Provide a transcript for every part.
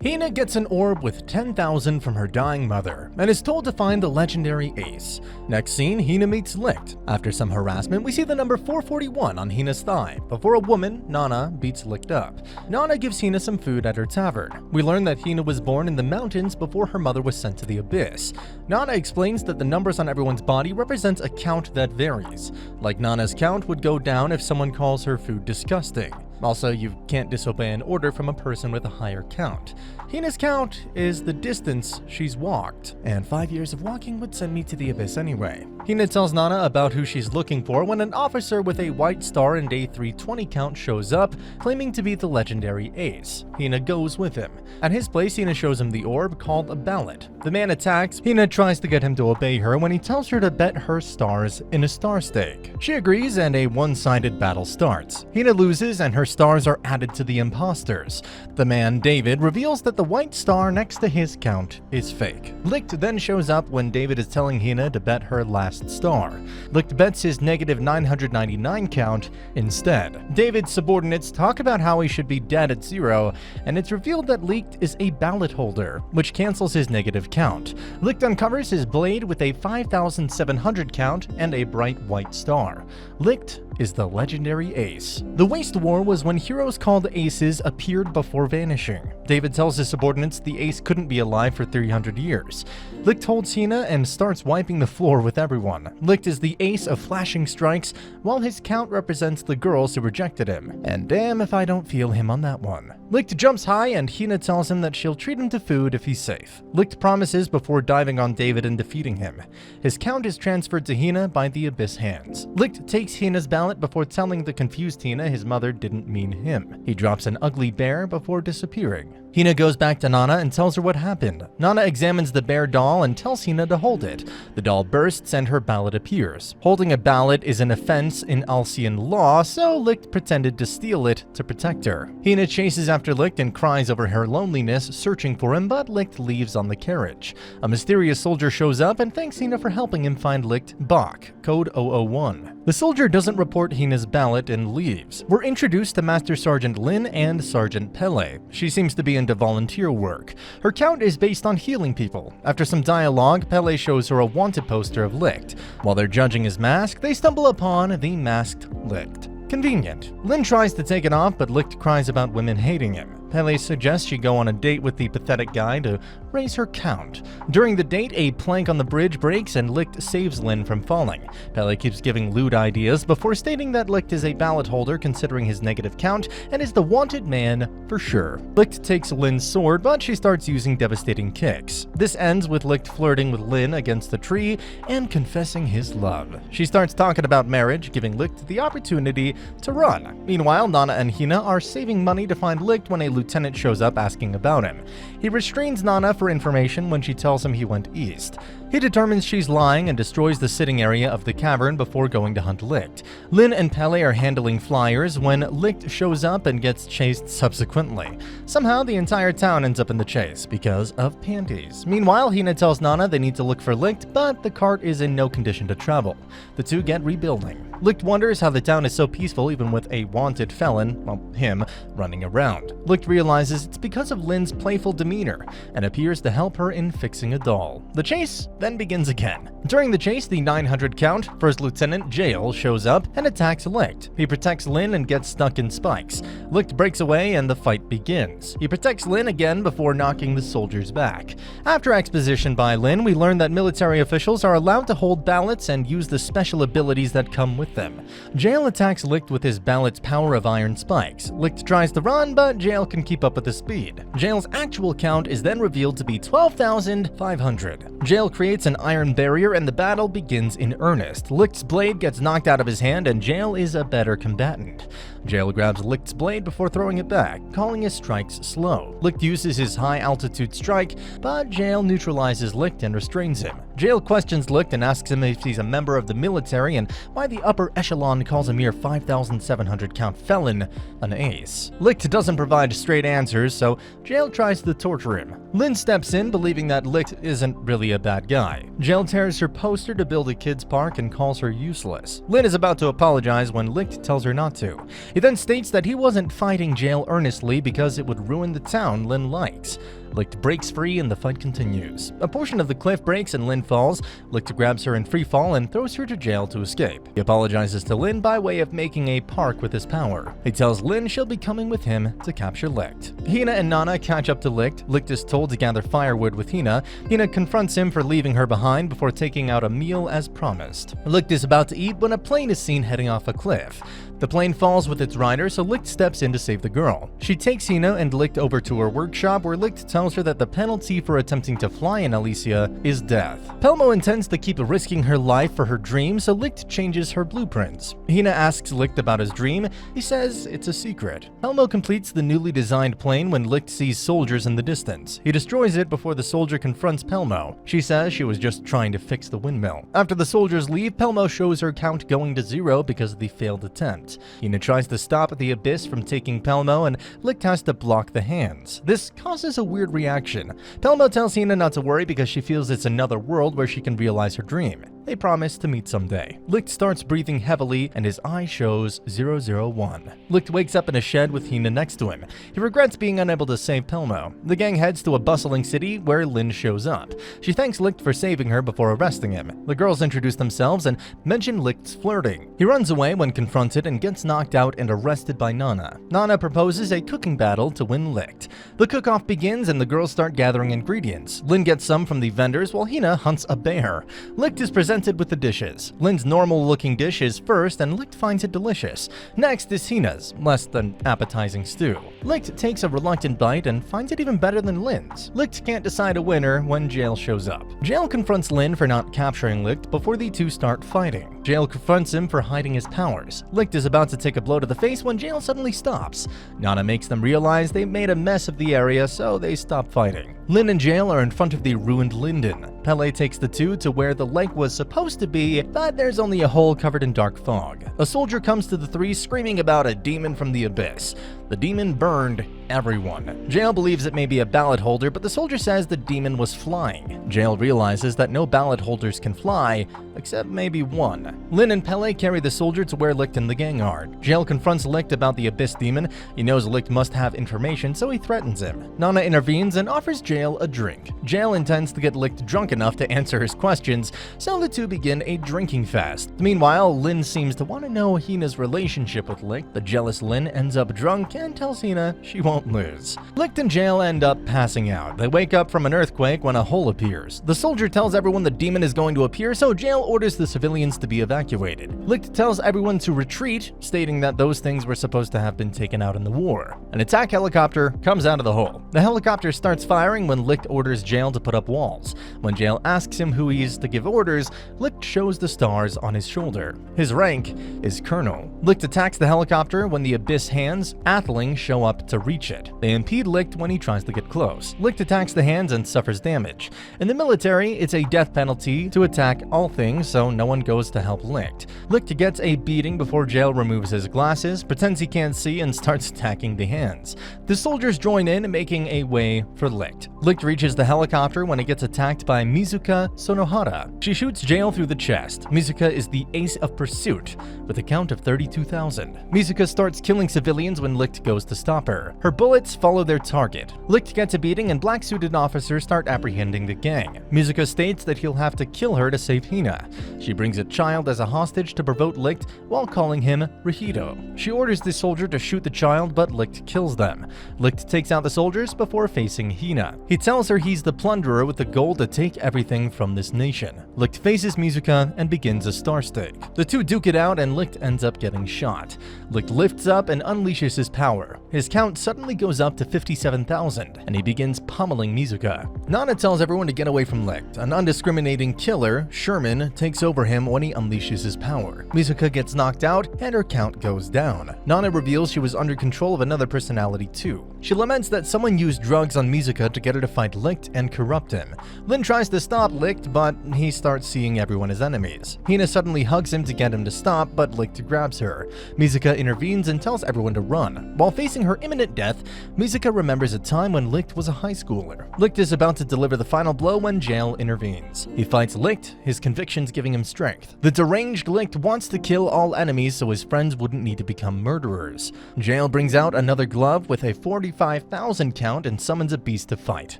Hina gets an orb with 10,000 from her dying mother and is told to find the legendary ace. Next scene, Hina meets Licht. After some harassment, we see the number 441 on Hina's thigh before a woman, Nana, beats Licht up. Nana gives Hina some food at her tavern. We learn that Hina was born in the mountains before her mother was sent to the abyss. Nana explains that the numbers on everyone's body represent a count that varies. Like Nana's count would go down if someone calls her food disgusting. Also, you can't disobey an order from a person with a higher count. Hina's count is the distance she's walked, and 5 years of walking would send me to the abyss anyway. Hina tells Nana about who she's looking for when an officer with a white star and a 320 count shows up, claiming to be the legendary ace. Hina goes with him. At his place, Hina shows him the orb called a ballot. The man attacks. Hina tries to get him to obey her when he tells her to bet her stars in a star stake. She agrees and a one-sided battle starts. Hina loses and her stars are added to the imposters. The man, David, reveals that the white star next to his count is fake. Licht then shows up when David is telling Hina to bet her last star. Licht bets his negative 999 count instead. David's subordinates talk about how he should be dead at 0, and it's revealed that Licht is a ballot holder, which cancels his negative count. Licht uncovers his blade with a 5,700 count and a bright white star. Licht is the legendary ace. The Waste War was when heroes called aces appeared before vanishing. David tells his subordinates the ace couldn't be alive for 300 years. Licht holds Hina and starts wiping the floor with everyone. Licht is the ace of flashing strikes, while his count represents the girls who rejected him. And damn if I don't feel him on that one. Licht jumps high and Hina tells him that she'll treat him to food if he's safe. Licht promises before diving on David and defeating him. His count is transferred to Hina by the Abyss hands. Licht takes Hina's ballot before telling the confused Hina his mother didn't mean him. He drops an ugly bear before disappearing. Hina goes back to Nana and tells her what happened. Nana examines the bear doll and tells Hina to hold it. The doll bursts and her ballot appears. Holding a ballot is an offense in Alcian law, so Licht pretended to steal it to protect her. Hina chases after Licht and cries over her loneliness, searching for him, but Licht leaves on the carriage. A mysterious soldier shows up and thanks Hina for helping him find Licht Bach, code 001. The soldier doesn't report Hina's ballot and leaves. We're introduced to Master Sergeant Lin and Sergeant Pele. She seems to be into volunteer work. Her count is based on healing people. After some dialogue, Pele shows her a wanted poster of Licht. While they're judging his mask, they stumble upon the masked Licht. Convenient. Lin tries to take it off, but Licht cries about women hating him. Pele suggests she go on a date with the pathetic guy to raise her count. During the date, a plank on the bridge breaks and Licht saves Lin from falling. Pele keeps giving lewd ideas before stating that Licht is a ballot holder considering his negative count and is the wanted man for sure. Licht takes Lin's sword, but she starts using devastating kicks. This ends with Licht flirting with Lin against the tree and confessing his love. She starts talking about marriage, giving Licht the opportunity to run. Meanwhile, Nana and Hina are saving money to find Licht when a lieutenant shows up asking about him. He restrains Nana for information when she tells him he went east. He determines she's lying and destroys the sitting area of the cavern before going to hunt Licht. Lin and Pele are handling flyers when Licht shows up and gets chased subsequently. Somehow, the entire town ends up in the chase because of panties. Meanwhile, Hina tells Nana they need to look for Licht, but the cart is in no condition to travel. The two get rebuilding. Licht wonders how the town is so peaceful even with a wanted felon, well, him, running around. Licht realizes it's because of Lin's playful demeanor and appears to help her in fixing a doll. The chase then begins again. During the chase, the 900 count, First Lieutenant Jael shows up and attacks Licht. He protects Lin and gets stuck in spikes. Licht breaks away and the fight begins. He protects Lin again before knocking the soldiers back. After exposition by Lin, we learn that military officials are allowed to hold ballots and use the special abilities that come with them. Jael attacks Licht with his ballot's power of iron spikes. Licht tries to run, but Jael can keep up with the speed. Jael's actual count is then revealed to be 12,500. Jael creates an iron barrier and the battle begins in earnest. Licht's blade gets knocked out of his hand and Jael is a better combatant. Jael grabs Licht's blade before throwing it back, calling his strikes slow. Licht uses his high-altitude strike, but Jael neutralizes Licht and restrains him. Jail questions Licht and asks him if he's a member of the military and why the upper echelon calls a mere 5,700 count felon an ace. Licht doesn't provide straight answers, so Jail tries to torture him. Lin steps in, believing that Licht isn't really a bad guy. Jail tears her poster to build a kids park and calls her useless. Lin is about to apologize when Licht tells her not to. He then states that he wasn't fighting Jail earnestly because it would ruin the town Lin likes. Licht breaks free and the fight continues. A portion of the cliff breaks and Lin falls. Licht grabs her in free fall and throws her to Jail to escape. He apologizes to Lin by way of making a park with his power. He tells Lin she'll be coming with him to capture Licht. Hina and Nana catch up to Licht. Licht is told to gather firewood with Hina. Hina confronts him for leaving her behind before taking out a meal as promised. Licht is about to eat when a plane is seen heading off a cliff. The plane falls with its rider, so Licht steps in to save the girl. She takes Hina and Licht over to her workshop, where Licht tells her that the penalty for attempting to fly in Alicia is death. Pelmo intends to keep risking her life for her dream, so Licht changes her blueprints. Hina asks Licht about his dream. He says it's a secret. Pelmo completes the newly designed plane when Licht sees soldiers in the distance. He destroys it before the soldier confronts Pelmo. She says she was just trying to fix the windmill. After the soldiers leave, Pelmo shows her count going to 0 because of the failed attempt. Hina tries to stop the abyss from taking Pelmo, and Licht has to block the hands. This causes a weird reaction. Pelmo tells Hina not to worry because she feels it's another world where she can realize her dream. They promise to meet someday. Licht starts breathing heavily and his eye shows 001. Licht wakes up in a shed with Hina next to him. He regrets being unable to save Pelmo. The gang heads to a bustling city where Lin shows up. She thanks Licht for saving her before arresting him. The girls introduce themselves and mention Licht's flirting. He runs away when confronted and gets knocked out and arrested by Nana. Nana proposes a cooking battle to win Licht. The cook-off begins and the girls start gathering ingredients. Lin gets some from the vendors while Hina hunts a bear. Licht is presented with the dishes. Lin's normal-looking dish is first, and Licht finds it delicious. Next is Hina's, less than appetizing stew. Licht takes a reluctant bite and finds it even better than Lin's. Licht can't decide a winner when Jail shows up. Jail confronts Lin for not capturing Licht before the two start fighting. Jail confronts him for hiding his powers. Licht is about to take a blow to the face when Jail suddenly stops. Nana makes them realize they made a mess of the area, so they stop fighting. Lin and Jail are in front of the ruined Linden. Pele takes the two to where the lake was supposed to be, but there's only a hole covered in dark fog. A soldier comes to the three screaming about a demon from the abyss. The demon burned everyone. Jail believes it may be a ballot holder, but the soldier says the demon was flying. Jail realizes that no ballot holders can fly, except maybe one. Lin and Pele carry the soldier to where Licht and the gang are. Jail confronts Licht about the abyss demon. He knows Licht must have information, so he threatens him. Nana intervenes and offers Jail a drink. Jail intends to get Licht drunk enough to answer his questions, so the two begin a drinking fest. Meanwhile, Lin seems to want to know Hina's relationship with Licht. The jealous Lin ends up drunk and tells Hina she won't lose. Licht and Jail end up passing out. They wake up from an earthquake when a hole appears. The soldier tells everyone the demon is going to appear, so Jail orders the civilians to be evacuated. Licht tells everyone to retreat, stating that those things were supposed to have been taken out in the war. An attack helicopter comes out of the hole. The helicopter starts firing when Licht orders Jail to put up walls. When Jail asks him who he is to give orders, Licht shows the stars on his shoulder. His rank is Colonel. Licht attacks the helicopter when the Abyss hands, Atheling, show up to reach it. They impede Licht when he tries to get close. Licht attacks the hands and suffers damage. In the military, it's a death penalty to attack all things, so no one goes to help Licht. Licht gets a beating before Jail removes his glasses, pretends he can't see, and starts attacking the hands. The soldiers join in, making a way for Licht. Licht reaches the helicopter when it gets attacked by Mizuka Sonohara. She shoots Jail through the chest. Mizuka is the ace of pursuit, with a count of 32,000. Mizuka starts killing civilians when Licht goes to stop her. Her bullets follow their target. Licht gets a beating and black-suited officers start apprehending the gang. Mizuka states that he'll have to kill her to save Hina. She brings a child as a hostage to provoke Licht while calling him Rihido. She orders the soldier to shoot the child, but Licht kills them. Licht takes out the soldiers before facing Hina. He tells her he's the Plunderer with the goal to take everything from this nation. Licht faces Mizuka and begins a star stake. The two duke it out and Licht ends up getting shot. Licht lifts up and unleashes his power. His count suddenly goes up to 57,000, and he begins pummeling Mizuka. Nana tells everyone to get away from Licht. An undiscriminating killer, Sherman, takes over him when he unleashes his power. Mizuka gets knocked out, and her count goes down. Nana reveals she was under control of another personality too. She laments that someone used drugs on Mizuka to get her to fight Licht and and corrupt him. Lin tries to stop Licht, but he starts seeing everyone as enemies. Hina suddenly hugs him to get him to stop, but Licht grabs her. Mizuka intervenes and tells everyone to run. While facing her imminent death, Mizuka remembers a time when Licht was a high schooler. Licht is about to deliver the final blow when Jail intervenes. He fights Licht, his convictions giving him strength. The deranged Licht wants to kill all enemies so his friends wouldn't need to become murderers. Jail brings out another glove with a 45,000 count and summons a beast to fight.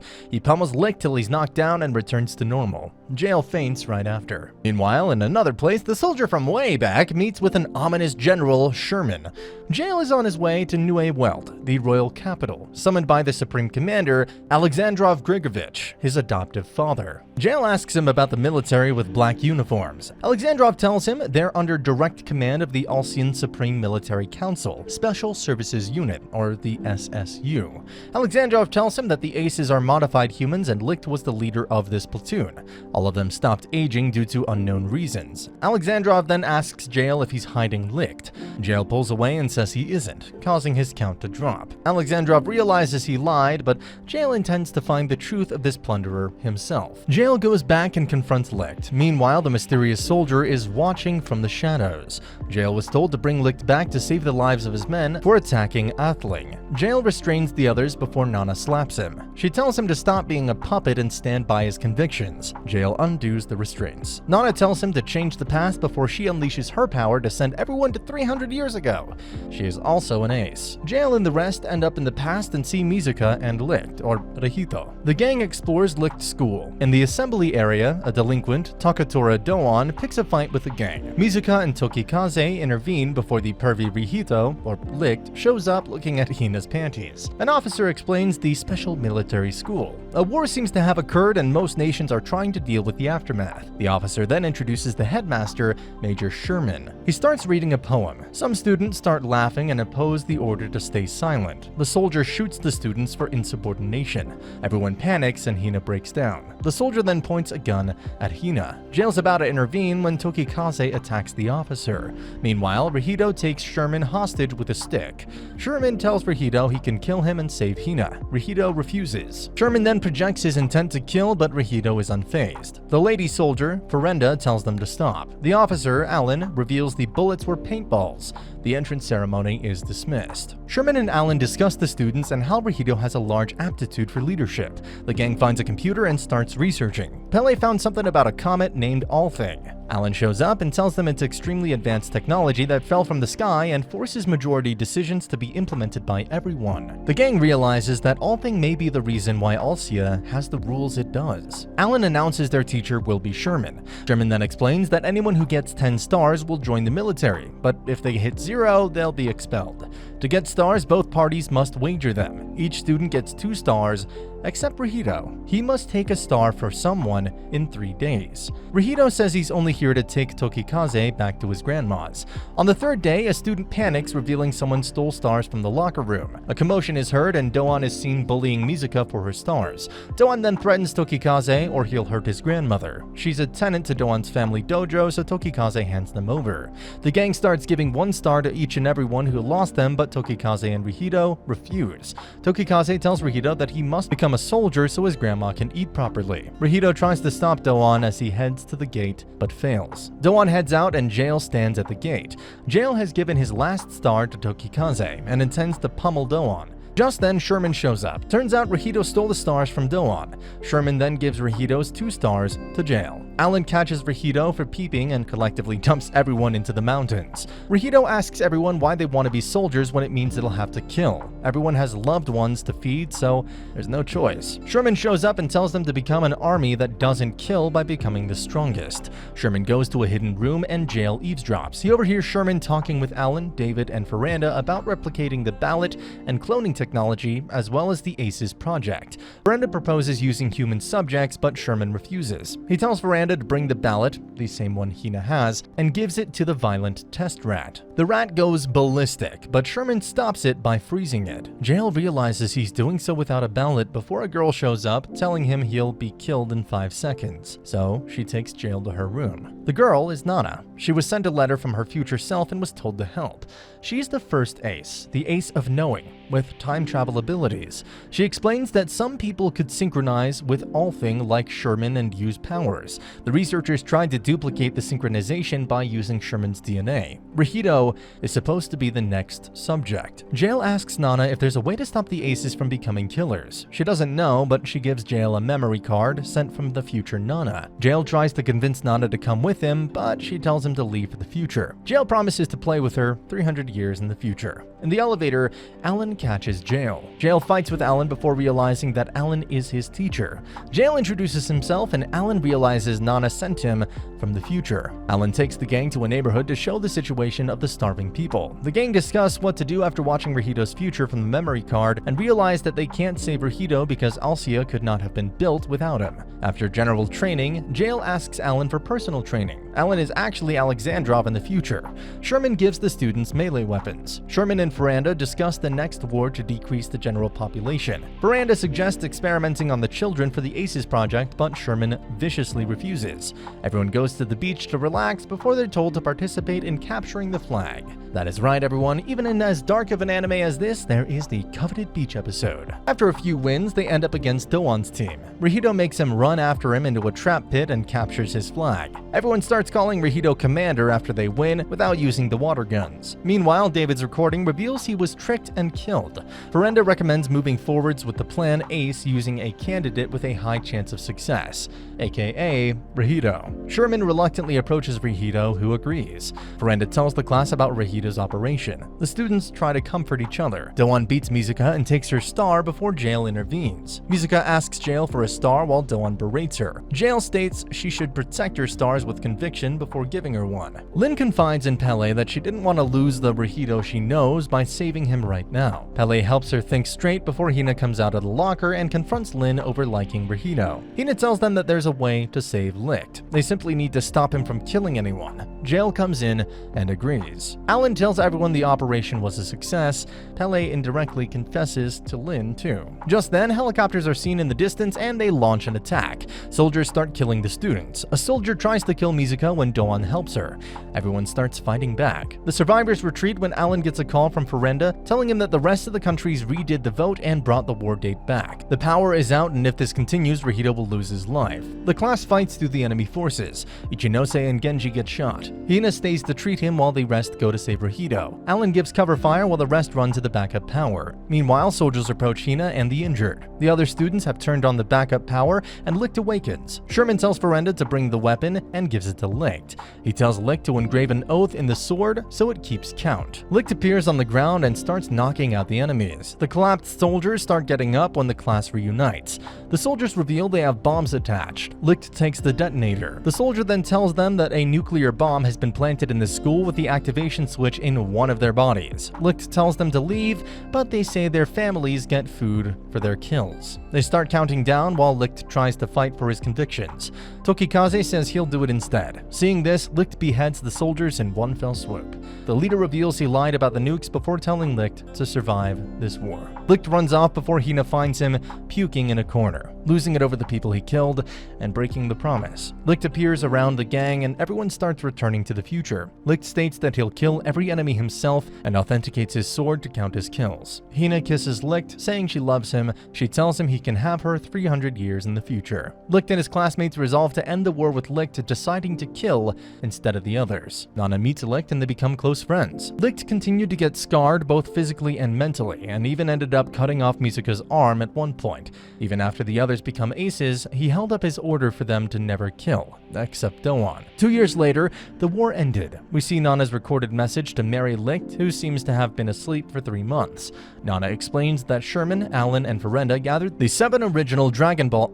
He pummels Licht till he's knocked down and returns to normal. Jail faints right after. Meanwhile, in another place, the soldier from way back meets with an ominous general, Sherman. Jail is on his way to Nieuwe Welt, the royal capital, summoned by the Supreme Commander, Alexandrov Grigorovich, his adoptive father. Jail asks him about the military with black uniforms. Alexandrov tells him they're under direct command of the Alsian Supreme Military Council, Special Services Unit, or the SSU. Alexandrov tells him that the Aces are modified humans and Licht was the leader of this platoon. All of them stopped aging due to unknown reasons. Alexandrov then asks Jail if he's hiding Licht. Jail pulls away and says he isn't, causing his count to drop. Alexandrov realizes he lied, but Jail intends to find the truth of this plunderer himself. Jail goes back and confronts Licht. Meanwhile, the mysterious soldier is watching from the shadows. Jail was told to bring Licht back to save the lives of his men for attacking Athling. Jail restrains the others before Nana slaps him. She tells him to stop being a puppet and stand by his convictions. Jail undoes the restraints. Nana tells him to change the past before she unleashes her power to send everyone to 300 years ago. She is also an ace. Jail and the rest end up in the past and see Mizuka and Licht, or Rihito. The gang explores Licht's school. In the assembly area, a delinquent, Takatora Doan, picks a fight with the gang. Mizuka and Tokikaze intervene before the pervy Rihito, or Licht, shows up looking at Hina's panties. An officer explains the special military school. A war seems to have occurred and most nations are trying to deal with the aftermath. The officer then introduces the headmaster, Major Sherman. He starts reading a poem. Some students start laughing and oppose the order to stay silent. The soldier shoots the students for insubordination. Everyone panics and Hina breaks down. The soldier then points a gun at Hina. Jail's about to intervene when Tokikaze attacks the officer. Meanwhile, Rihito takes Sherman hostage with a stick. Sherman tells Rihito he can kill him and save Hina. Rihito refuses. Sherman then projects his intent to kill, but Rihito is unfazed. The lady soldier, Ferenda, tells them to stop. The officer, Alan, reveals the bullets were paintballs. The entrance ceremony is dismissed. Sherman and Alan discuss the students and how Rihito has a large aptitude for leadership. The gang finds a computer and starts researching. Pele found something about a comet named Althing. Alan shows up and tells them it's extremely advanced technology that fell from the sky and forces majority decisions to be implemented by everyone. The gang realizes that Althing may be the reason why Alsia has the rules it does. Alan announces their teacher will be Sherman. Sherman then explains that anyone who gets 10 stars will join the military, but if they hit 0, they'll be expelled. To get stars, both parties must wager them. Each student gets 2 stars, except Rihito. He must take a star for someone in 3 days. Rihito says he's only here to take Tokikaze back to his grandma's. On the 3rd day, a student panics, revealing someone stole stars from the locker room. A commotion is heard and Doan is seen bullying Mizuka for her stars. Doan then threatens Tokikaze or he'll hurt his grandmother. She's a tenant to Doan's family dojo, so Tokikaze hands them over. The gang starts giving 1 star to each and every one who lost them, but Tokikaze and Rihito refuse. Tokikaze tells Rihito that he must become a soldier so his grandma can eat properly. Rihito tries to stop Doan as he heads to the gate, but fails. Doan heads out and Jail stands at the gate. Jail has given his last star to Tokikaze and intends to pummel Doan. Just then, Sherman shows up. Turns out Rihito stole the stars from Doan. Sherman then gives Rihito's 2 stars to Jail. Alan catches Rihito for peeping and collectively dumps everyone into the mountains. Rihito asks everyone why they want to be soldiers when it means they'll have to kill. Everyone has loved ones to feed, so there's no choice. Sherman shows up and tells them to become an army that doesn't kill by becoming the strongest. Sherman goes to a hidden room and Jail eavesdrops. He overhears Sherman talking with Alan, David, and Ferenda about replicating the ballot and cloning technology, as well as the ACES project. Ferenda proposes using human subjects, but Sherman refuses. He tells Ferenda to bring the ballot, the same one Hina has, and gives it to the violent test rat. The rat goes ballistic, but Sherman stops it by freezing it. Jail realizes he's doing so without a ballot before a girl shows up, telling him he'll be killed in 5 seconds. So she takes Jail to her room. The girl is Nana. She was sent a letter from her future self and was told to help. She's the first ace, the ace of knowing. with time travel abilities. She explains that some people could synchronize with All-Thing like Sherman and use powers. The researchers tried to duplicate the synchronization by using Sherman's DNA. Rahito is supposed to be the next subject. Jael asks Nana if there's a way to stop the aces from becoming killers. She doesn't know, but she gives Jael a memory card sent from the future Nana. Jael tries to convince Nana to come with him, but she tells him to leave for the future. Jael promises to play with her 300 years in the future. In the elevator, Alan catches Jael. Jael fights with Alan before realizing that Alan is his teacher. Jael introduces himself and Alan realizes Nana sent him from the future. Alan takes the gang to a neighborhood to show the situation of the starving people. The gang discuss what to do after watching Rahito's future from the memory card and realize that they can't save Rahito because Alcia could not have been built without him. After general training, Jael asks Alan for personal training. Alan is actually Alexandrov in the future. Sherman gives the students melee weapons. Sherman and Ferranda discuss the next war to decrease the general population. Ferranda suggests experimenting on the children for the ACES project, but Sherman viciously refuses. Everyone goes to the beach to relax before they're told to participate in capturing the flag. That is right, everyone. Even in as dark of an anime as this, there is the coveted beach episode. After a few wins, they end up against Doan's team. Rahito makes him run after him into a trap pit and captures his flag. Everyone starts calling Rahito commander after they win without using the water guns. Meanwhile, David's recording reveals he was tricked and killed. Ferranda recommends moving forwards with the plan ACE using a candidate with a high chance of success, aka Rahito. Sherman reluctantly approaches Rahito, who agrees. Ferranda tells the class about Rahito's operation. The students try to comfort each other. Doan beats Mizuka and takes her star before Jael intervenes. Mizuka asks Jael for a star while Doan berates her. Jael states she should protect her stars with conviction before giving her one. Lin confides in Pele that she didn't want to lose the Rahito she knows by saving him right now. Pele helps her think straight before Hina comes out of the locker and confronts Lin over liking Rahito. Hina tells them that there's a way to save Licht. They simply need to stop him from killing anyone. Jael comes in and agrees. Alan tells everyone the operation was a success. Pele indirectly confesses to Lin too. Just then, helicopters are seen in the distance and they launch an attack. Soldiers start killing the students. A soldier tries to kill Mizuka when Doan helps her. Everyone starts fighting back. The survivors retreat when Alan gets a call from Ferranda telling him that the rest of the countries redid the vote and brought the war date back. The power is out, and if this continues, Rahito will lose his life. The class fights through the enemy forces. Ichinose and Genji get shot. Hina stays to treat him while the rest go to save Rahito. Alan gives cover fire while the rest run to the backup power. Meanwhile, soldiers approach Hina and the injured. The other students have turned on the backup power and Licht awakens. Sherman tells Ferranda to bring the weapon and gives it to Licht. He tells Licht to engrave an oath in the sword so it keeps count. Licht appears on the ground and starts knocking out the enemies. The collapsed soldiers start getting up when the class reunites. The soldiers reveal they have bombs attached. Licht takes the detonator. The soldier then tells them that a nuclear bomb has been planted in the school with the activation switch in one of their bodies. Licht tells them to leave, but they say their families get food for their kills. They start counting down while Licht tries to fight for his convictions. Tokikaze says he'll do it instead. Seeing this, Licht beheads the soldiers in one fell swoop. The leader reveals he lied about the nukes before telling Licht to survive this war. Licht runs off before Hina finds him puking in a corner, losing it over the people he killed and breaking the promise. Licht appears around the gang and everyone starts returning to the future. Licht states that he'll kill every enemy himself and authenticates his sword to count his kills. Hina kisses Licht, saying she loves him. She tells him he can have her 300 years in the future. Licht and his classmates resolve to end the war with Licht, deciding to kill instead of the others. Nana meets Licht and they become close friends. Licht continued to get scarred both physically and mentally, and even ended up cutting off Mizuka's arm at one point. Even after the others become aces, he held up his order for them to never kill, except Doan. 2 years later, the war ended. We see Nana's recorded message to Mary Licht, who seems to have been asleep for 3 months. Nana explains that Sherman, Alan, and Ferranda gathered the 7 original Dragon Ball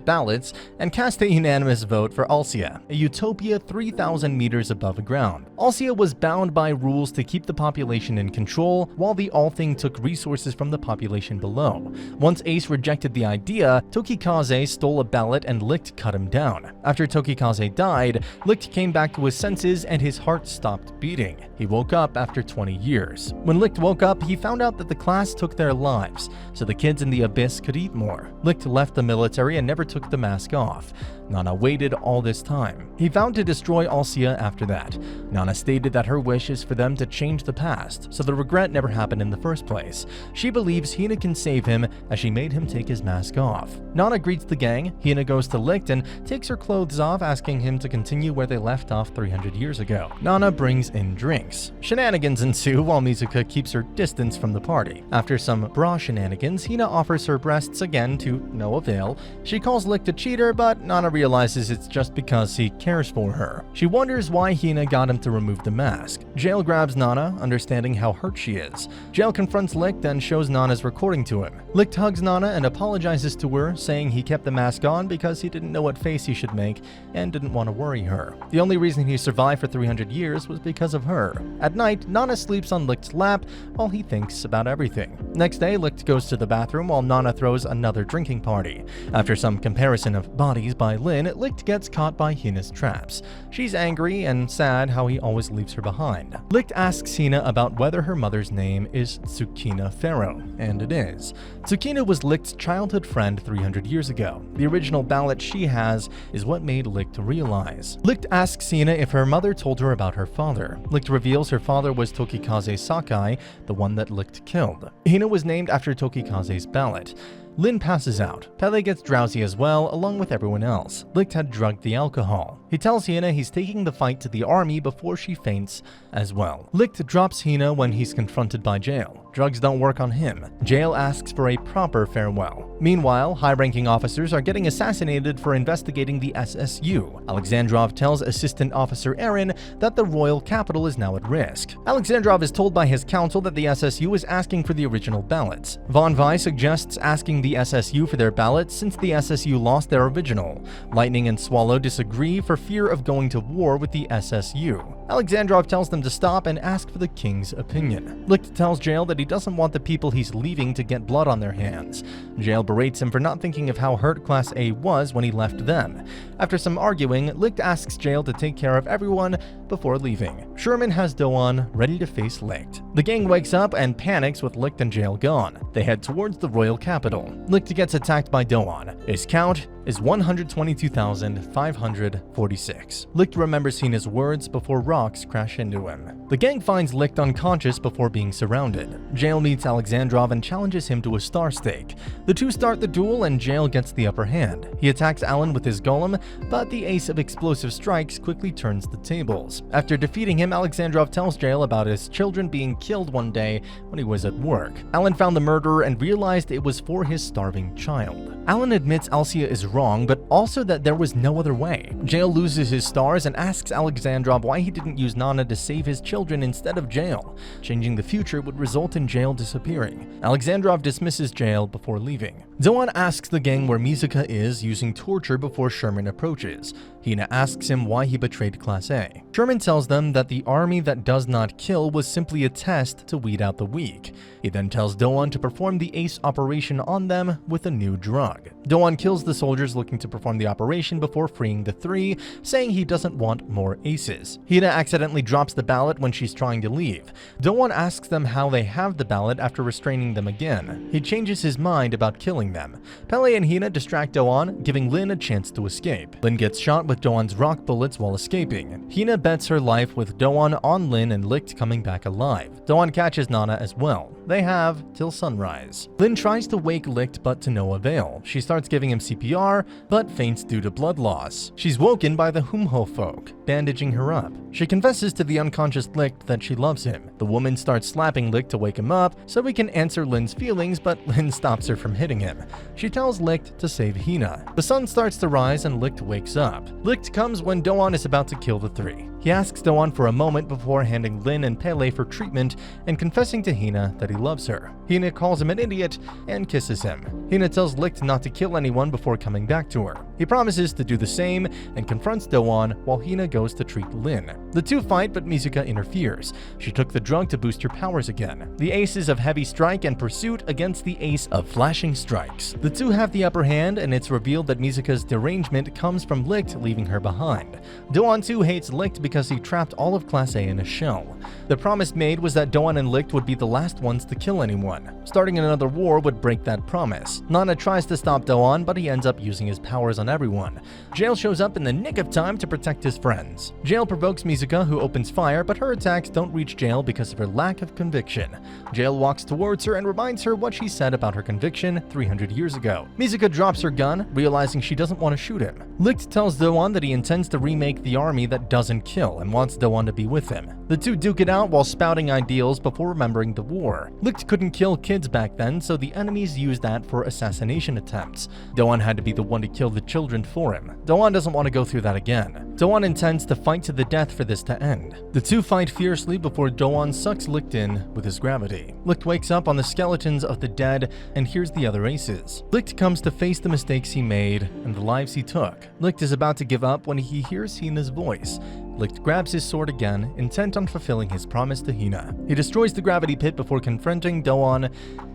ballots and cast a unanimous vote for Alcia, a utopia 3,000 meters above ground. Alcia was bound by rules to keep the population in control, while the All-Thing took resources from the population below. Once Ace rejected the idea, Tokikaze stole a ballot and Licht cut him down. After Tokikaze died, Licht came back to his senses and his heart stopped beating. He He woke up after 20 years. When Licht woke up, he found out that the class took their lives, so the kids in the abyss could eat more. Licht left the military and never took the mask off. Nana waited all this time. He vowed to destroy Alcia after that. Nana stated that her wish is for them to change the past, so the regret never happened in the first place. She believes Hina can save him as she made him take his mask off. Nana greets the gang. Hina goes to Licht and takes her clothes off, asking him to continue where they left off 300 years ago. Nana brings in drinks. Shenanigans ensue while Mizuka keeps her distance from the party. After some bra shenanigans, Hina offers her breasts again to no avail. She calls Licht a cheater, but Nana realizes it's just because he cares for her. She wonders why Hina got him to remove the mask. Jail grabs Nana, understanding how hurt she is. Jail confronts Licht and shows Nana's recording to him. Licht hugs Nana and apologizes to her, saying he kept the mask on because he didn't know what face he should make and didn't want to worry her. The only reason he survived for 300 years was because of her. At night, Nana sleeps on Licht's lap while he thinks about everything. Next day, Licht goes to the bathroom while Nana throws another drinking party. After some comparison of bodies by Lin, Licht gets caught by Hina's traps. She's angry and sad how he always leaves her behind. Licht asks Hina about whether her mother's name is Tsukina Pharaoh, and it is. Tsukina was Licht's childhood friend 300 years ago. The original ballot she has is what made Licht realize. Licht asks Hina if her mother told her about her father. Licht reveals her father was Tokikaze Sakai, the one that Licht killed. Hina was named after Tokikaze's ballot. Lin passes out. Pele gets drowsy as well, along with everyone else. Licht had drugged the alcohol. He tells Hina he's taking the fight to the army before she faints as well. Licht drops Hina when he's confronted by Jail. Drugs don't work on him. Jail asks for a proper farewell. Meanwhile, high-ranking officers are getting assassinated for investigating the SSU. Alexandrov tells Assistant Officer Aaron that the royal capital is now at risk. Alexandrov is told by his counsel that the SSU is asking for the original ballots. Von Vi suggests asking the SSU for their ballots since the SSU lost their original. Lightning and Swallow disagree for fear of going to war with the SSU. Alexandrov tells them to stop and ask for the king's opinion. Licht tells Jail that he doesn't want the people he's leaving to get blood on their hands. Jail berates him for not thinking of how hurt Class A was when he left them. After some arguing, Licht asks Jail to take care of everyone before leaving. Sherman has Doan ready to face Licht. The gang wakes up and panics with Licht and Jail gone. They head towards the royal capital. Licht gets attacked by Doan. His count is 122,546. Licht remembers Hina's words before rocks crash into him. The gang finds Licht unconscious before being surrounded. Jail meets Alexandrov and challenges him to a star stake. The two start the duel and Jail gets the upper hand. He attacks Alan with his golem, but the ace of explosive strikes quickly turns the tables. After defeating him, Alexandrov tells Jail about his children being killed one day when he was at work. Alan found the murderer and realized it was for his starving child. Alan admits Alcia is wrong, but also that there was no other way. Jail loses his stars and asks Alexandrov why he didn't use Nana to save his children instead of Jail. Changing the future would result in Jail disappearing. Alexandrov dismisses Jail before leaving. Doan asks the gang where Mizuka is, using torture before Sherman approaches. Hina asks him why he betrayed Class A. Sherman tells them that the army that does not kill was simply a test to weed out the weak. He then tells Doan to perform the ACE operation on them with a new drug. Doan kills the soldiers looking to perform the operation before freeing the three, saying he doesn't want more aces. Hina accidentally drops the ballot when she's trying to leave. Doan asks them how they have the ballot after restraining them again. He changes his mind about killing them. Pele and Hina distract Doan, giving Lin a chance to escape. Lin gets shot with Doan's rock bullets while escaping. Hina bets her life with Doan on Lin and Licht coming back alive. Doan catches Nana as well. They have till sunrise. Lin tries to wake Licht but to no avail. She starts giving him CPR but faints due to blood loss. She's woken by the Humho folk, bandaging her up. She confesses to the unconscious Licht that she loves him. The woman starts slapping Licht to wake him up so he can answer Lin's feelings, but Lin stops her from hitting him. She tells Licht to save Hina. The sun starts to rise and Licht wakes up. Licht comes when Doan is about to kill the three. He asks Doan for a moment before handing Lin and Pele for treatment and confessing to Hina that he loves her. Hina calls him an idiot and kisses him. Hina tells Licht not to kill anyone before coming back to her. He promises to do the same and confronts Doan while Hina goes to treat Lin. The two fight, but Mizuka interferes. She took the drug to boost her powers again. The aces of Heavy Strike and Pursuit against the ace of Flashing Strikes. The two have the upper hand, and it's revealed that Mizuka's derangement comes from Licht leaving her behind. Doan too hates Licht because because he trapped all of Class A in a shell. The promise made was that Do-won and Licht would be the last ones to kill anyone. Starting another war would break that promise. Nana tries to stop Do-won, but he ends up using his powers on everyone. Jail shows up in the nick of time to protect his friends. Jail provokes Mizuka, who opens fire, but her attacks don't reach Jail because of her lack of conviction. Jail walks towards her and reminds her what she said about her conviction 300 years ago. Mizuka drops her gun, realizing she doesn't want to shoot him. Licht tells Do-won that he intends to remake the army that doesn't kill and wants Do-won to be with him. The two duke it out while spouting ideals before remembering the war. Licht couldn't kill kids back then, so the enemies used that for assassination attempts. Do-won had to be the one to kill the children for him. Do-won doesn't want to go through that again. Do-won intends to fight to the death for this to end. The two fight fiercely before Do-won sucks Licht in with his gravity. Licht wakes up on the skeletons of the dead and hears the other aces. Licht comes to face the mistakes he made and the lives he took. Licht is about to give up when he hears Hina's voice. Licht grabs his sword again, intent on fulfilling his promise to Hina. He destroys the gravity pit before confronting Do-won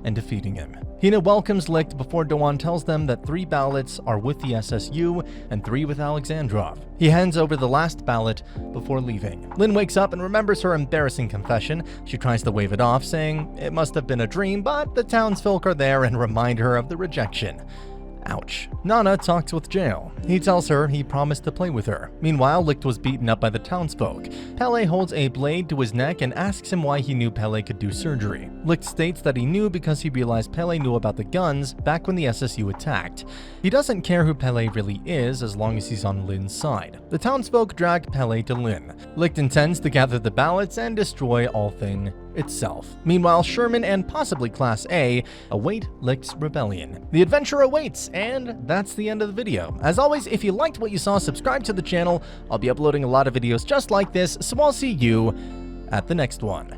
and defeating him. Hina welcomes Licht before Do-won tells them that 3 ballots are with the SSU and 3 with Alexandrov. He hands over the last ballot before leaving. Lin wakes up and remembers her embarrassing confession. She tries to wave it off, saying it must have been a dream, but the townsfolk are there and remind her of the rejection. Ouch. Nana talks with Jail. He tells her he promised to play with her. Meanwhile, Licht was beaten up by the townsfolk. Pele holds a blade to his neck and asks him why he knew Pele could do surgery. Licht states that he knew because he realized Pele knew about the guns back when the SSU attacked. He doesn't care who Pele really is as long as he's on Lin's side. The townsfolk drag Pele to Lin. Licht intends to gather the ballots and destroy all thing itself. Meanwhile, Sherman and possibly Class A await Licht's rebellion. The adventure awaits, and that's the end of the video. As always, if you liked what you saw, subscribe to the channel. I'll be uploading a lot of videos just like this, so I'll see you at the next one.